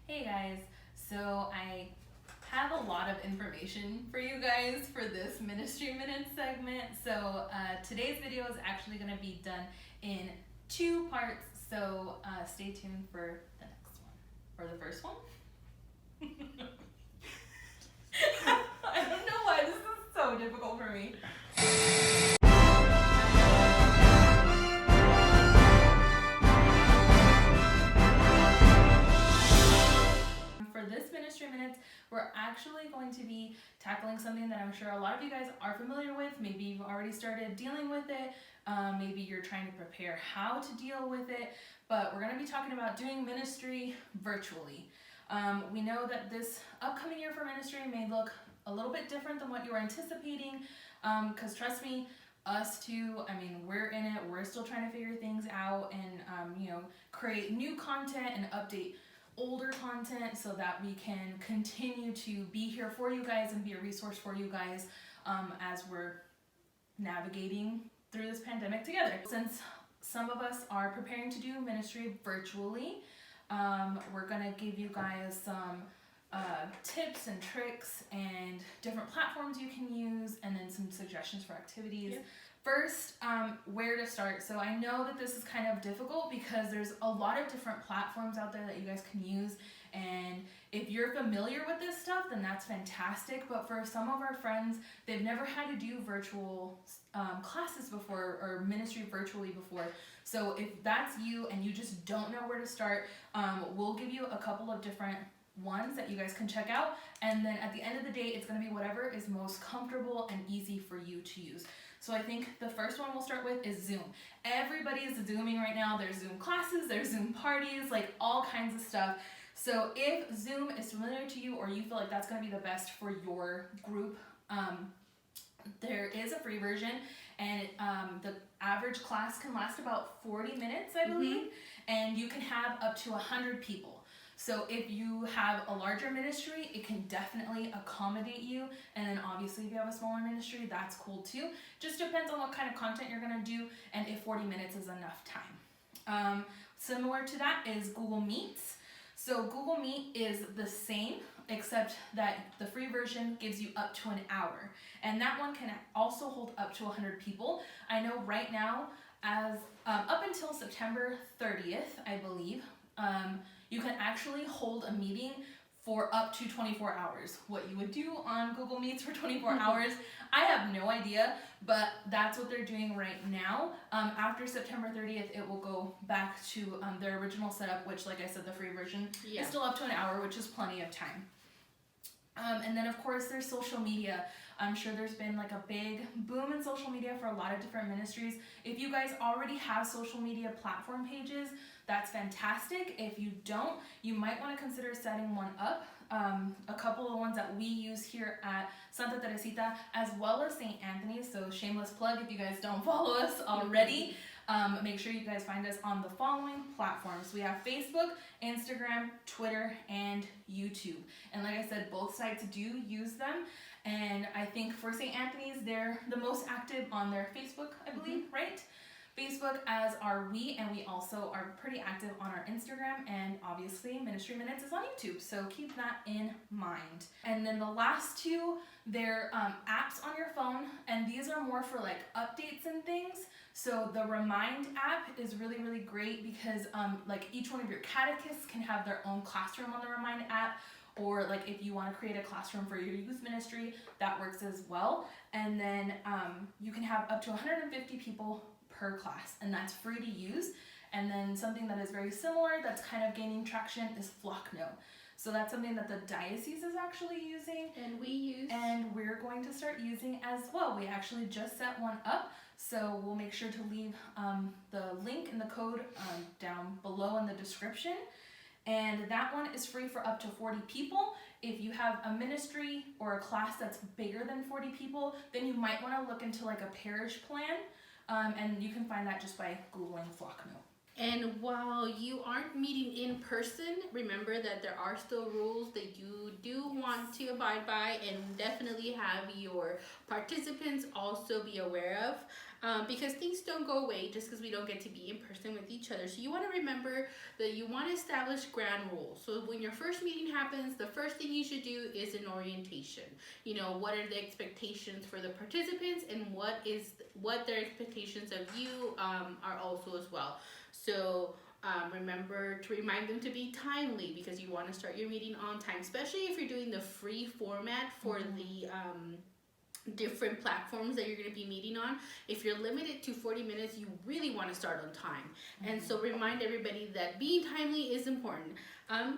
Hey guys, so I have a lot of information for you guys for this Ministry Minutes segment. So today's video is actually going to be done in 2 parts, so stay tuned for the next one, or the first one. I don't know why this is so difficult for me. For this Ministry Minutes, we're actually going to be tackling something that I'm sure a lot of you guys are familiar with. Maybe you've already started dealing with it. Maybe you're trying to prepare how to deal with it. But we're going to be talking about doing ministry virtually. We know that this upcoming year for ministry may look a little bit different than what you were anticipating. Because trust me, us too, we're in it. We're still trying to figure things out and, create new content and update older content so that we can continue to be here for you guys and be a resource for you guys as we're navigating through this pandemic together. Since some of us are preparing to do ministry virtually, we're gonna give you guys some tips and tricks and different platforms you can use, and then some suggestions for activities. Yep. First, where to start. So I know that this is kind of difficult because there's a lot of different platforms out there that you guys can use, and if you're familiar with this stuff, then that's fantastic. But for some of our friends, they've never had to do virtual classes before or ministry virtually before. So if that's you and you just don't know where to start, we'll give you a couple of different ones that you guys can check out, and then at the end of the day, it's going to be whatever is most comfortable and easy for you to use. So I think the first one we'll start with is Zoom. Everybody is Zooming right now. There's Zoom classes, there's Zoom parties, like all kinds of stuff. So if Zoom is familiar to you or you feel like that's going to be the best for your group, there is a free version, and the average class can last about 40 minutes, I believe, and you can have up to 100 people. So if you have a larger ministry, it can definitely accommodate you. And then obviously if you have a smaller ministry, that's cool too. Just depends on what kind of content you're gonna do and if 40 minutes is enough time. Similar to that is Google Meets. So Google Meet is the same, except that the free version gives you up to an hour. And that one can also hold up to 100 people. I know right now, as up until September 30th, I believe, you can actually hold a meeting for up to 24 hours. What you would do on Google Meets for 24 hours, I have no idea, but that's what they're doing right now. After September 30th, it will go back to their original setup, which, like I said, the free version is still up to an hour, which is plenty of time. And then, of course, there's social media. I'm sure there's been like a big boom in social media for a lot of different ministries. If you guys already have social media platform pages, that's fantastic. If you don't, you might want to consider setting one up. A couple of ones that we use here at Teresita, as well as St. Anthony's, so shameless plug if you guys don't follow us already. Make sure you guys find us on the following platforms. We have Facebook, Instagram, Twitter, and YouTube. And like I said, both sites do use them. And I think for St. Anthony's, they're the most active on their Facebook, I believe, right? Facebook, as are we, and we also are pretty active on our Instagram, and obviously Ministry Minutes is on YouTube, so keep that in mind. And then the last two, they're apps on your phone, and these are more for like updates and things. So the Remind app is really, really great because like each one of your catechists can have their own classroom on the Remind app, or like if you want to create a classroom for your youth ministry, that works as well. And then you can have up to 150 people per class, and that's free to use. And then something that is very similar that's kind of gaining traction is Flocknote. So that's something that the diocese is actually using, and we use, and we're going to start using as well. We actually just set one up, so we'll make sure to leave the link and the code down below in the description. And that one is free for up to 40 people. If you have a ministry or a class that's bigger than 40 people, then you might want to look into like a parish plan. And you can find that just by Googling Flocknote. And while you aren't meeting in person, remember that there are still rules that you do want to abide by, and definitely have your participants also be aware of. Because things don't go away just because we don't get to be in person with each other. So you want to remember that you want to establish ground rules. So when your first meeting happens, the first thing you should do is an orientation. You know, what are the expectations for the participants, and what their expectations of you are also as well. So remember to remind them to be timely, because you want to start your meeting on time, especially if you're doing the free format for the different platforms that you're going to be meeting on. If you're limited to 40 minutes, you really want to start on time. And so remind everybody that being timely is important.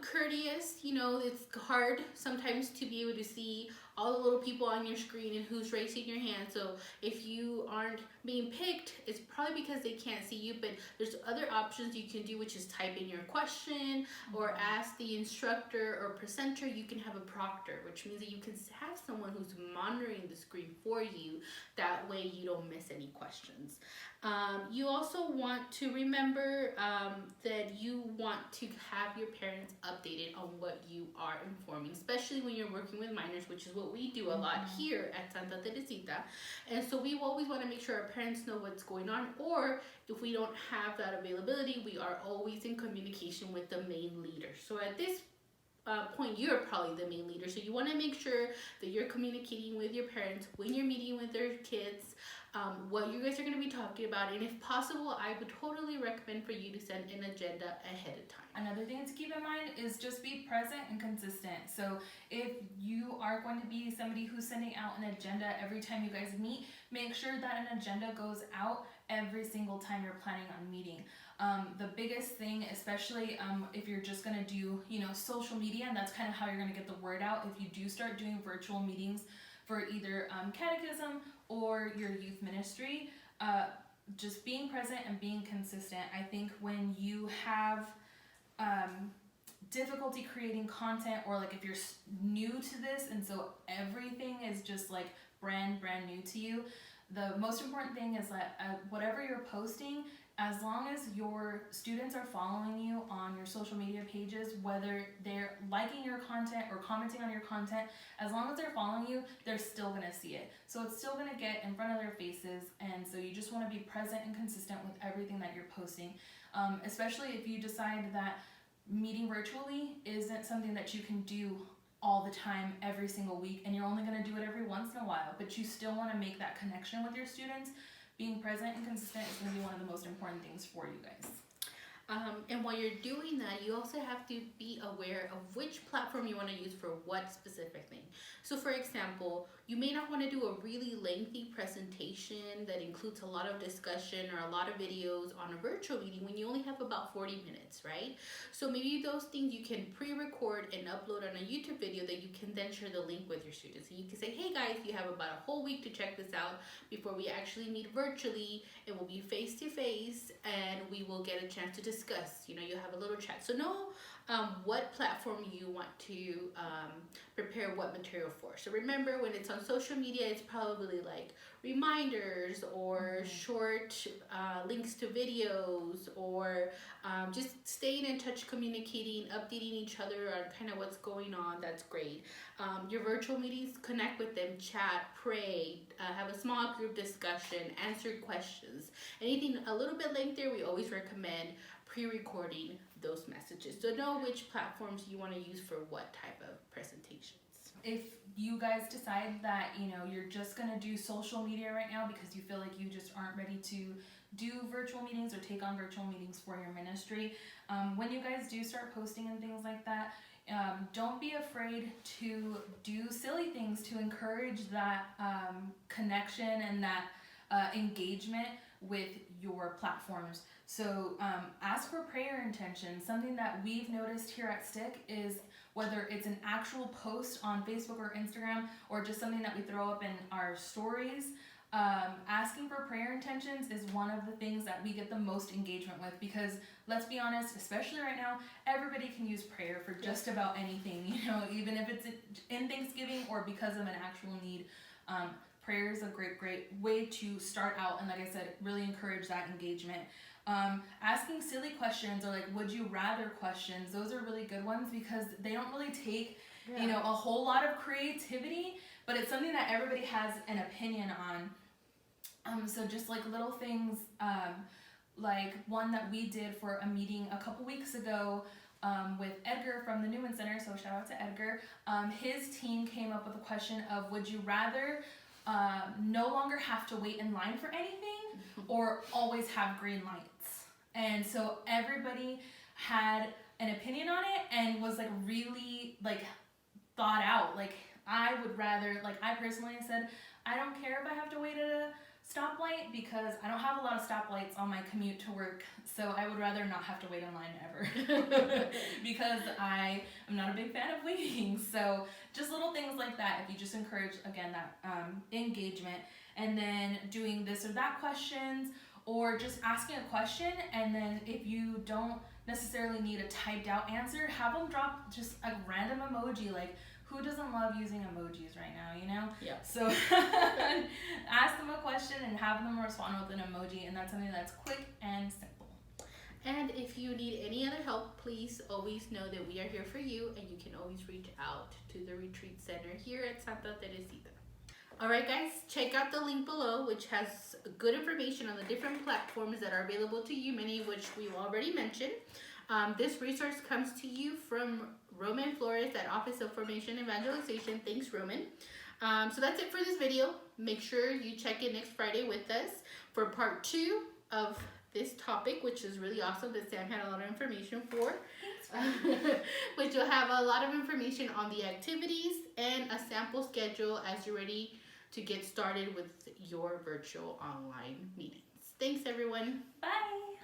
Courteous, you know, it's hard sometimes to be able to see all the little people on your screen and who's raising your hand. So if you aren't being picked, it's probably because they can't see you, but there's other options you can do, which is type in your question or ask the instructor or presenter. You can have a proctor, which means that you can have someone who's monitoring the screen for you. That way you don't miss any questions. You also want to remember that you want to have your parents updated on what you are informing, especially when you're working with minors, which is what we do a lot here at Santa Teresita. And so we always want to make sure our parents know what's going on, or if we don't have that availability, we are always in communication with the main leader. So at this point, you're probably the main leader, so you want to make sure that you're communicating with your parents when you're meeting with their kids, what you guys are going to be talking about, and if possible, I would totally recommend for you to send an agenda ahead of time. Another thing to keep in mind is just be present and consistent. So if you are going to be somebody who's sending out an agenda every time you guys meet, make sure that an agenda goes out every single time you're planning on meeting. The biggest thing, especially if you're just going to do, social media, and that's kind of how you're going to get the word out. If you do start doing virtual meetings for either catechism or your youth ministry, just being present and being consistent. I think when you have difficulty creating content, or like if you're new to this and so everything is just like brand new to you, the most important thing is that whatever you're posting, as long as your students are following you on your social media pages, whether they're liking your content or commenting on your content, as long as they're following you, they're still going to see it. So it's still going to get in front of their faces, and so you just want to be present and consistent with everything that you're posting, especially if you decide that meeting virtually isn't something that you can do all the time every single week, and you're only going to do it every once in a while, but you still want to make that connection with your students. Being present and consistent is going to be one of the most important things for you guys. And while you're doing that, you also have to be aware of which platform you want to use for what specific thing. So for example, you may not want to do a really lengthy presentation that includes a lot of discussion or a lot of videos on a virtual meeting when you only have about 40 minutes, right? So maybe those things you can pre-record and upload on a YouTube video that you can then share the link with your students. And you can say, hey guys, you have about a whole week to check this out before we actually meet virtually, and we'll be face to face, and we will get a chance to discuss. You have a little chat. So know what platform you want to prepare what material for. So remember, when it's on social media, it's probably like reminders or short links to videos, or just staying in touch, communicating, updating each other on kind of what's going on. That's great. Your virtual meetings, connect with them, chat, pray, have a small group discussion, answer questions. Anything a little bit lengthier, we always recommend pre-recording those messages. So know which platforms you want to use for what type of presentations. If you guys decide that you're just going to do social media right now because you feel like you just aren't ready to do virtual meetings or take on virtual meetings for your ministry, when you guys do start posting and things like that, don't be afraid to do silly things to encourage that connection and that engagement with your platforms. So ask for prayer intentions. Something that we've noticed here at Stick is whether it's an actual post on Facebook or Instagram, or just something that we throw up in our stories, asking for prayer intentions is one of the things that we get the most engagement with, because let's be honest, especially right now, everybody can use prayer for just about anything, even if it's in Thanksgiving or because of an actual need. Prayer is a great way to start out, and like I said, really encourage that engagement. Asking silly questions or like would you rather questions, those are really good ones because they don't really take a whole lot of creativity, but it's something that everybody has an opinion on. So just like little things, like one that we did for a meeting a couple weeks ago with Edgar from the Newman Center, so shout out to Edgar. His team came up with a question of would you rather no longer have to wait in line for anything or always have green lights? And so everybody had an opinion on it and was like really like thought out. Like I would rather, like I personally said, I don't care if I have to wait at a stoplight because I don't have a lot of stoplights on my commute to work, so I would rather not have to wait in line ever because I am not a big fan of waiting. So just little things like that, if you just encourage again that engagement, and then doing this or that questions, or just asking a question, and then if you don't necessarily need a typed out answer, have them drop just a random emoji. Like who doesn't love using emojis right now, Yeah. So ask them a question and have them respond with an emoji, and that's something that's quick and simple. And if you need any other help, please always know that we are here for you, and you can always reach out to the retreat center here at Santa Teresita. Alright guys, check out the link below, which has good information on the different platforms that are available to you, many of which we've already mentioned. This resource comes to you from Roman Flores at Office of Formation Evangelization. Thanks, Roman. So that's it for this video. Make sure you check in next Friday with us for part 2 of this topic, which is really awesome that Sam had a lot of information for. Which will have a lot of information on the activities and a sample schedule as you're ready to get started with your virtual online meetings. Thanks, everyone. Bye.